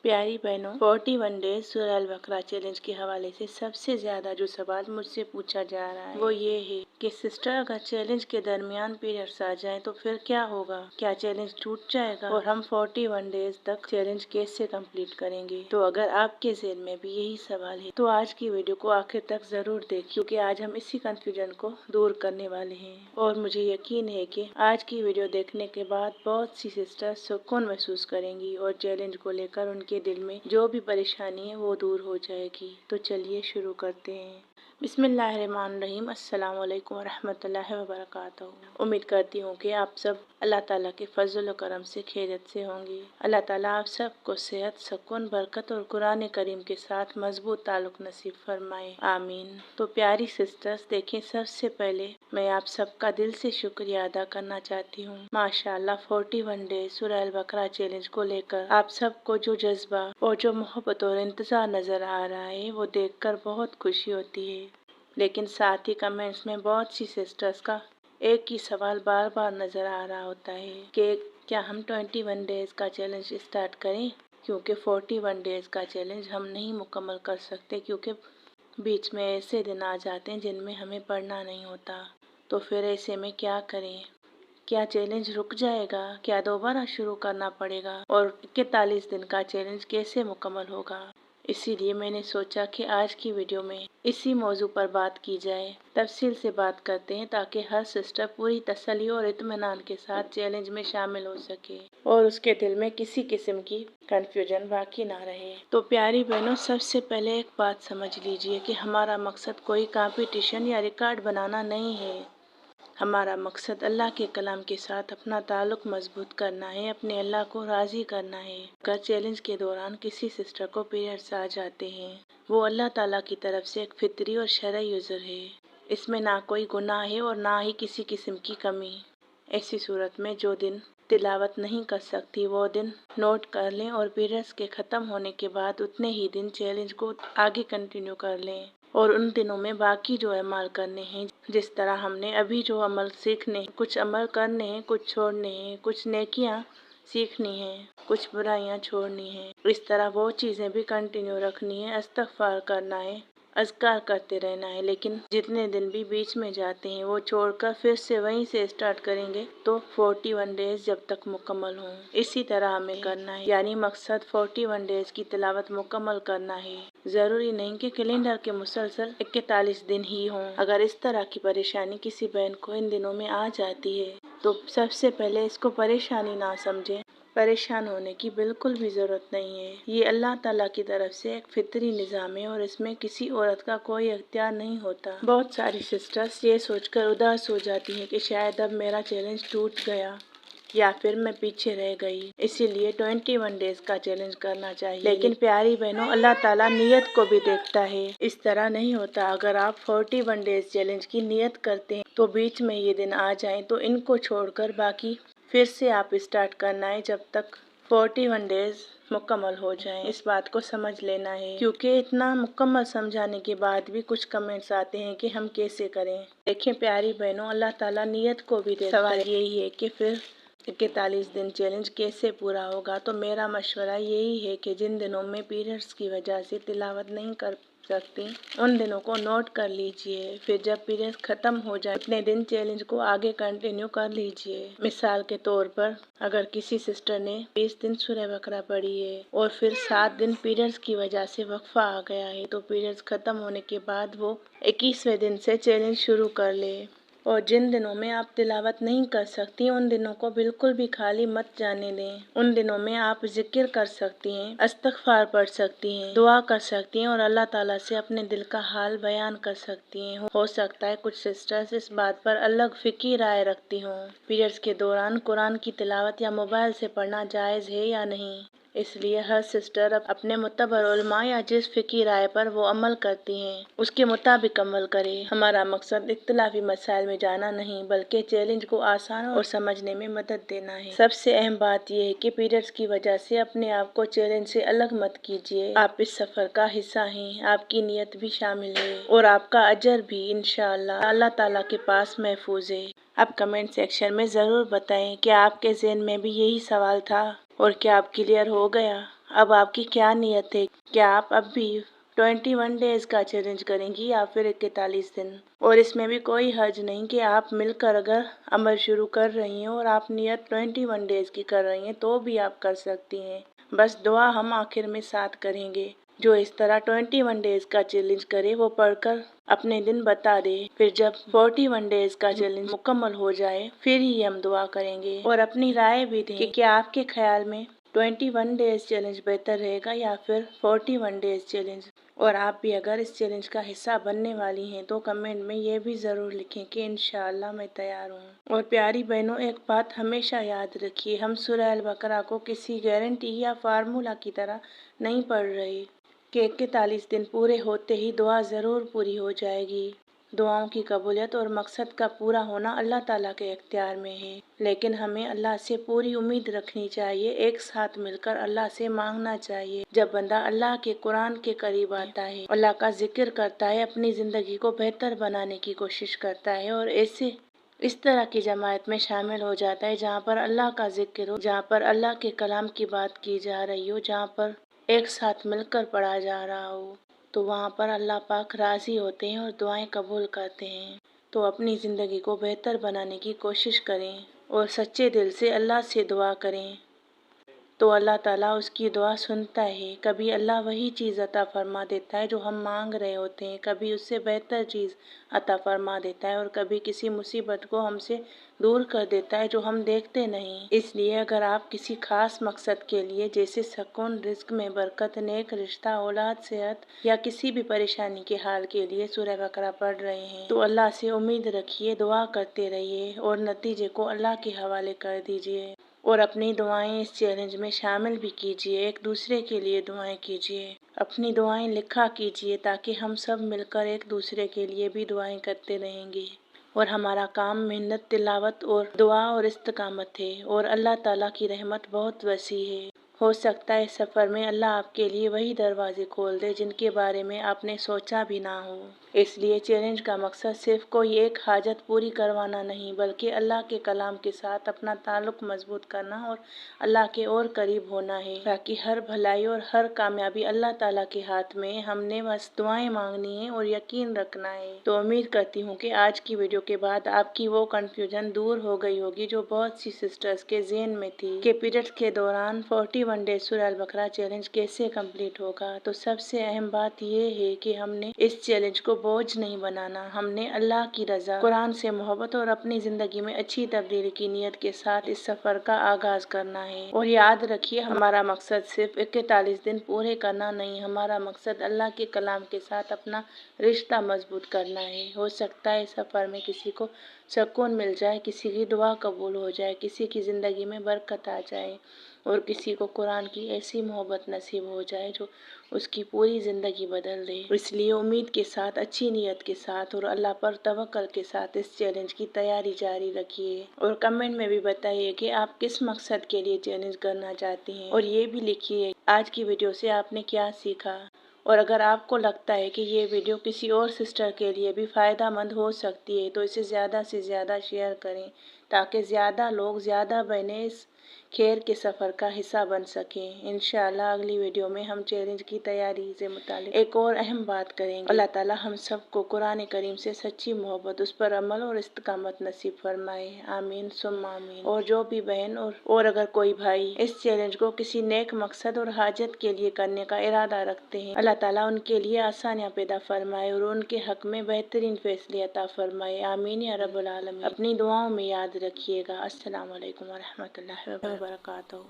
प्यारी बहनों, 41 डेज सूरह अल बकरा चैलेंज के हवाले से सबसे ज्यादा जो सवाल मुझसे पूछा जा रहा है वो ये है कि सिस्टर, अगर चैलेंज के दरमियान पीरियड्स आ जाए तो फिर क्या होगा? क्या चैलेंज टूट जाएगा और हम 41 डेज तक चैलेंज कैसे कंप्लीट करेंगे? तो अगर आपके ज़हन में भी यही सवाल है तो आज की वीडियो को आखिर तक जरूर देखें, क्योंकि आज हम इसी कंफ्यूजन को दूर करने वाले हैं। और मुझे यकीन है कि आज की वीडियो देखने के बाद बहुत सी सिस्टर्स सुकून महसूस करेंगी और चैलेंज को लेकर उनके दिल में जो भी परेशानी है वो दूर हो जाएगी। तो चलिए शुरू करते हैं। बिस्मिल्लाहिर्रहमानिर्रहीम। अस्सलाम वालेकुम रहमतुल्लाहि व बरकातहू। उम्मीद करती हूँ कि आप सब अल्लाह ताला के फजल व करम से खैरियत से होंगे। अल्लाह ताला आप सबको सेहत, सुकून, बरकत और कुरान करीम के साथ मजबूत ताल्लुक नसीब फरमाए, आमीन। तो प्यारी सिस्टर्स, देखें, सबसे पहले मैं आप सबका दिल से शुक्रिया अदा करना चाहती हूँ। माशाअल्लाह 41 डेज सूरह अल बकरा चैलेंज को लेकर आप सबको जो जज्बा और जो मोहब्बत और इंतजार नजर आ रहा है वो देखकर बहुत खुशी होती है। लेकिन साथ ही कमेंट्स में बहुत सी सिस्टर्स का एक ही सवाल बार बार नजर आ रहा होता है कि क्या हम 21 डेज का चैलेंज स्टार्ट करें, क्योंकि 41 डेज का चैलेंज हम नहीं मुकम्मल कर सकते, क्योंकि बीच में ऐसे दिन आ जाते हैं जिनमें हमें पढ़ना नहीं होता। तो फिर ऐसे में क्या करें? क्या चैलेंज रुक जाएगा? क्या दोबारा शुरू करना पड़ेगा? और 41 दिन का चैलेंज कैसे मुकम्मल होगा? इसीलिए मैंने सोचा कि आज की वीडियो में इसी मौजू पर बात की जाए। तफसील से बात करते हैं ताकि हर सिस्टर पूरी तसल्ली और इत्मीनान के साथ चैलेंज में शामिल हो सके और उसके दिल में किसी किस्म की कंफ्यूजन बाकी ना रहे। तो प्यारी बहनों, सबसे पहले एक बात समझ लीजिए कि हमारा मकसद कोई कंपटीशन या रिकॉर्ड बनाना नहीं है। हमारा मकसद अल्लाह के कलाम के साथ अपना ताल्लुक मजबूत करना है, अपने अल्लाह को राज़ी करना है। अगर चैलेंज के दौरान किसी सिस्टर को पीरियड्स आ जाते हैं, वो अल्लाह ताला की तरफ से एक फितरी और शरई उज़्र है। इसमें ना कोई गुनाह है और ना ही किसी किस्म की कमी। ऐसी सूरत में जो दिन तिलावत नहीं कर सकती वो दिन नोट कर लें और पीरियड्स के ख़त्म होने के बाद उतने ही दिन चैलेंज को आगे कंटिन्यू कर लें। और उन दिनों में बाकी जो अमल करने हैं, जिस तरह हमने अभी जो अमल सीखने, कुछ अमल करने हैं, कुछ छोड़ने हैं, कुछ नेकियां सीखनी हैं, कुछ बुराइयां छोड़नी हैं, इस तरह वो चीज़ें भी कंटिन्यू रखनी है। इस्तग़फ़ार करना है, अज़कार करते रहना है। लेकिन जितने दिन भी बीच में जाते हैं वो छोड़कर फिर से वहीं से स्टार्ट करेंगे तो 41 डेज जब तक मुकम्मल हों, इसी तरह हमें करना है। यानी मकसद 41 डेज की तिलावत मुकम्मल करना है। ज़रूरी नहीं कि कैलेंडर के मुसलसल 41 दिन ही हों। अगर इस तरह की परेशानी किसी बहन को इन दिनों में आ जाती है तो सबसे पहले इसको परेशानी ना समझें। परेशान होने की बिल्कुल भी ज़रूरत नहीं है। ये अल्लाह ताला की तरफ से एक फितरी निज़ाम है और इसमें किसी औरत का कोई इख्तियार नहीं होता। बहुत सारी सिस्टर्स ये सोचकर उदास हो जाती हैं कि शायद अब मेरा चैलेंज टूट गया या फिर मैं पीछे रह गई, इसीलिए 21 डेज का चैलेंज करना चाहिए। लेकिन प्यारी बहनों, अल्लाह ताला नियत को भी देखता है। इस तरह नहीं होता। अगर आप 41 डेज चैलेंज की नियत करते हैं तो बीच में ये दिन आ जाएं तो इनको छोड़कर बाकी फिर से आप स्टार्ट करना है जब तक 41 डेज मुकम्मल हो जाएं। इस बात को समझ लेना है, क्योंकि इतना मुकम्मल समझाने के बाद भी कुछ कमेंट्स आते हैं कि हम कैसे करें। देखें प्यारी बहनों, अल्लाह ताला नियत को भी देखता है। सवाल यही है कि फिर 41 दिन चैलेंज कैसे पूरा होगा? तो मेरा मशवरा यही है कि जिन दिनों में पीरियड्स की वजह से तिलावत नहीं कर सकती उन दिनों को नोट कर लीजिए। फिर जब पीरियड्स ख़त्म हो जाए उतने दिन चैलेंज को आगे कंटिन्यू कर लीजिए। मिसाल के तौर पर अगर किसी सिस्टर ने 20 दिन सूरह बकरा पढ़ी है और फिर 7 दिन पीरियड्स की वजह से वक्फा आ गया है तो पीरियड्स ख़त्म होने के बाद वो 21वें दिन से चैलेंज शुरू कर ले। और जिन दिनों में आप तिलावत नहीं कर सकती उन दिनों को बिल्कुल भी खाली मत जाने दें। उन दिनों में आप जिक्र कर सकती हैं, इस्तग़फ़ार पढ़ सकती हैं, दुआ कर सकती हैं और अल्लाह ताला से अपने दिल का हाल बयान कर सकती हैं। हो सकता है कुछ सिस्टर्स इस बात पर अलग फ़िकी राय रखती हों, पीरियड्स के दौरान कुरान की तिलावत या मोबाइल से पढ़ना जायज़ है या नहीं। इसलिए हर सिस्टर अपने मुतबर उलमा या जिस फ़िकी राय पर वो अमल करती हैं उसके मुताबिक अमल करे। हमारा मकसद इख्तिलाफी मसाइल में जाना नहीं, बल्कि चैलेंज को आसान और समझने में मदद देना है। सबसे अहम बात यह है कि पीरियड्स की वजह से अपने आप को चैलेंज से अलग मत कीजिए। आप इस सफ़र का हिस्सा हैं, आपकी नीयत भी शामिल है और आपका अजर भी इंशाअल्लाह अल्लाह ताला के पास महफूज है। आप कमेंट सेक्शन में ज़रूर बताएं कि आपके ज़हन में भी यही सवाल था और क्या आप क्लियर हो गया? अब आपकी क्या नियत है? क्या आप अब भी 21 डेज का चैलेंज करेंगी या फिर 41 दिन? और इसमें भी कोई हर्ज नहीं कि आप मिलकर अगर अमल शुरू कर रही हैं और आप नियत 21 डेज की कर रही हैं तो भी आप कर सकती हैं। बस दुआ हम आखिर में साथ करेंगे। जो इस तरह 21 डेज का चैलेंज करे वो पढ़कर अपने दिन बता दे। फिर जब 41 डेज का चैलेंज मुकम्मल हो जाए फिर ही हम दुआ करेंगे। और अपनी राय भी दें कि क्या आपके ख्याल में 21 डेज चैलेंज बेहतर रहेगा या फिर 41 डेज चैलेंज। और आप भी अगर इस चैलेंज का हिस्सा बनने वाली हैं तो कमेंट में ये भी ज़रूर लिखें कि इंशाअल्लाह मैं तैयार हूँ। और प्यारी बहनों, एक बात हमेशा याद रखिए, हम सूरह अल बकरा को किसी गारंटी या फार्मूला की तरह नहीं पढ़ रहे कि 41 दिन पूरे होते ही दुआ ज़रूर पूरी हो जाएगी। दुआओं की कबूलियत और मकसद का पूरा होना अल्लाह ताला के इख्तियार में है, लेकिन हमें अल्लाह से पूरी उम्मीद रखनी चाहिए। एक साथ मिलकर अल्लाह से मांगना चाहिए। जब बंदा अल्लाह के कुरान के करीब आता है, अल्लाह का जिक्र करता है, अपनी ज़िंदगी को बेहतर बनाने की कोशिश करता है और ऐसे इस तरह की जमात में शामिल हो जाता है जहाँ पर अल्लाह का जिक्र हो, जहाँ पर अल्लाह के कलाम की बात की जा रही हो, जहाँ पर एक साथ मिलकर पढ़ा जा रहा हो, तो वहाँ पर अल्लाह पाक राज़ी होते हैं और दुआएं कबूल करते हैं। तो अपनी ज़िंदगी को बेहतर बनाने की कोशिश करें और सच्चे दिल से अल्लाह से दुआ करें तो अल्लाह ताला उसकी दुआ सुनता है। कभी अल्लाह वही चीज़ अता फरमा देता है जो हम मांग रहे होते हैं, कभी उससे बेहतर चीज़ अता फरमा देता है और कभी किसी मुसीबत को हमसे दूर कर देता है जो हम देखते नहीं। इसलिए अगर आप किसी खास मकसद के लिए, जैसे सुकून, रिज्क में बरकत, नेक रिश्ता, औलाद, सेहत या किसी भी परेशानी के हाल के लिए सूरह बकरा पढ़ रहे हैं, तो अल्लाह से उम्मीद रखिए, दुआ करते रहिए और नतीजे को अल्लाह के हवाले कर दीजिए। और अपनी दुआएं इस चैलेंज में शामिल भी कीजिए। एक दूसरे के लिए दुआएं कीजिए, अपनी दुआएं लिखा कीजिए ताकि हम सब मिलकर एक दूसरे के लिए भी दुआएं करते रहेंगे। और हमारा काम मेहनत, तिलावत और दुआ और इस्तिकामत है और अल्लाह ताला की रहमत बहुत वसी है। हो सकता है सफ़र में अल्लाह आपके लिए वही दरवाजे खोल दे जिनके बारे में आपने सोचा भी ना हो। इसलिए चैलेंज का मकसद सिर्फ कोई एक हाजत पूरी करवाना नहीं, बल्कि अल्लाह के कलाम के साथ अपना ताल्लुक मजबूत करना और अल्लाह के और करीब होना है। ताकि हर भलाई और हर कामयाबी अल्लाह ताला के हाथ में, हमने बस दुआएं मांगनी है और यकीन रखना है। तो उम्मीद करती हूँ कि आज की वीडियो के बाद आपकी वो कन्फ्यूजन दूर हो गई होगी जो बहुत सी सिस्टर्स के ज़हन में थी कि पीरियड्स के दौरान 41 डेज सूरह अल बकरा चैलेंज कैसे कंप्लीट होगा। तो सबसे अहम बात ये है कि हमने इस चैलेंज को बोझ नहीं बनाना। हमने अल्लाह की रजा, कुरान से मोहब्बत और अपनी जिंदगी में अच्छी तब्दीली की नीयत के साथ इस सफर का आगाज करना है। और याद रखिए, हमारा मकसद सिर्फ 41 दिन पूरे करना नहीं, हमारा मकसद अल्लाह के कलाम के साथ अपना रिश्ता मजबूत करना है। हो सकता है सफर में किसी को सुकून मिल जाए, किसी की दुआ कबूल हो जाए, किसी की जिंदगी में बरकत आ जाए और किसी को कुरान की ऐसी मोहब्बत नसीब हो जाए जो उसकी पूरी ज़िंदगी बदल दे। इसलिए उम्मीद के साथ, अच्छी नीयत के साथ और अल्लाह पर तवक्कल के साथ इस चैलेंज की तैयारी जारी रखिए। और कमेंट में भी बताइए कि आप किस मकसद के लिए चैलेंज करना चाहती हैं और ये भी लिखिए आज की वीडियो से आपने क्या सीखा। और अगर आपको लगता है कि ये वीडियो किसी और सिस्टर के लिए भी फ़ायदा मंद हो सकती है तो इसे ज़्यादा से ज़्यादा शेयर करें ताकि ज़्यादा लोग, ज़्यादा बहनें इस खैर के सफ़र का हिस्सा बन सकें। इंशाअल्लाह अगली वीडियो में हम चैलेंज की तैयारी से मुतालिक एक और अहम बात करेंगे। अल्लाह ताला हम सबको कुरान करीम से सच्ची मोहब्बत, उस पर अमल और इस्तिकामत नसीब फरमाए। आमीन सुम्मा आमीन। और जो भी बहन और अगर कोई भाई इस चैलेंज को किसी नेक मकसद और हाजत के लिए करने का इरादा रखते हैं, अल्लाह ताला उनके लिए आसानियाँ पैदा फरमाए और उनके हक में बेहतरीन फैसले अता फरमाए। आमीन या रब्बुल आलमीन। अपनी दुआओं में याद रखिएगा। अस्सलाम वालेकुम व रहमतुल्लाहि व बरकातहू।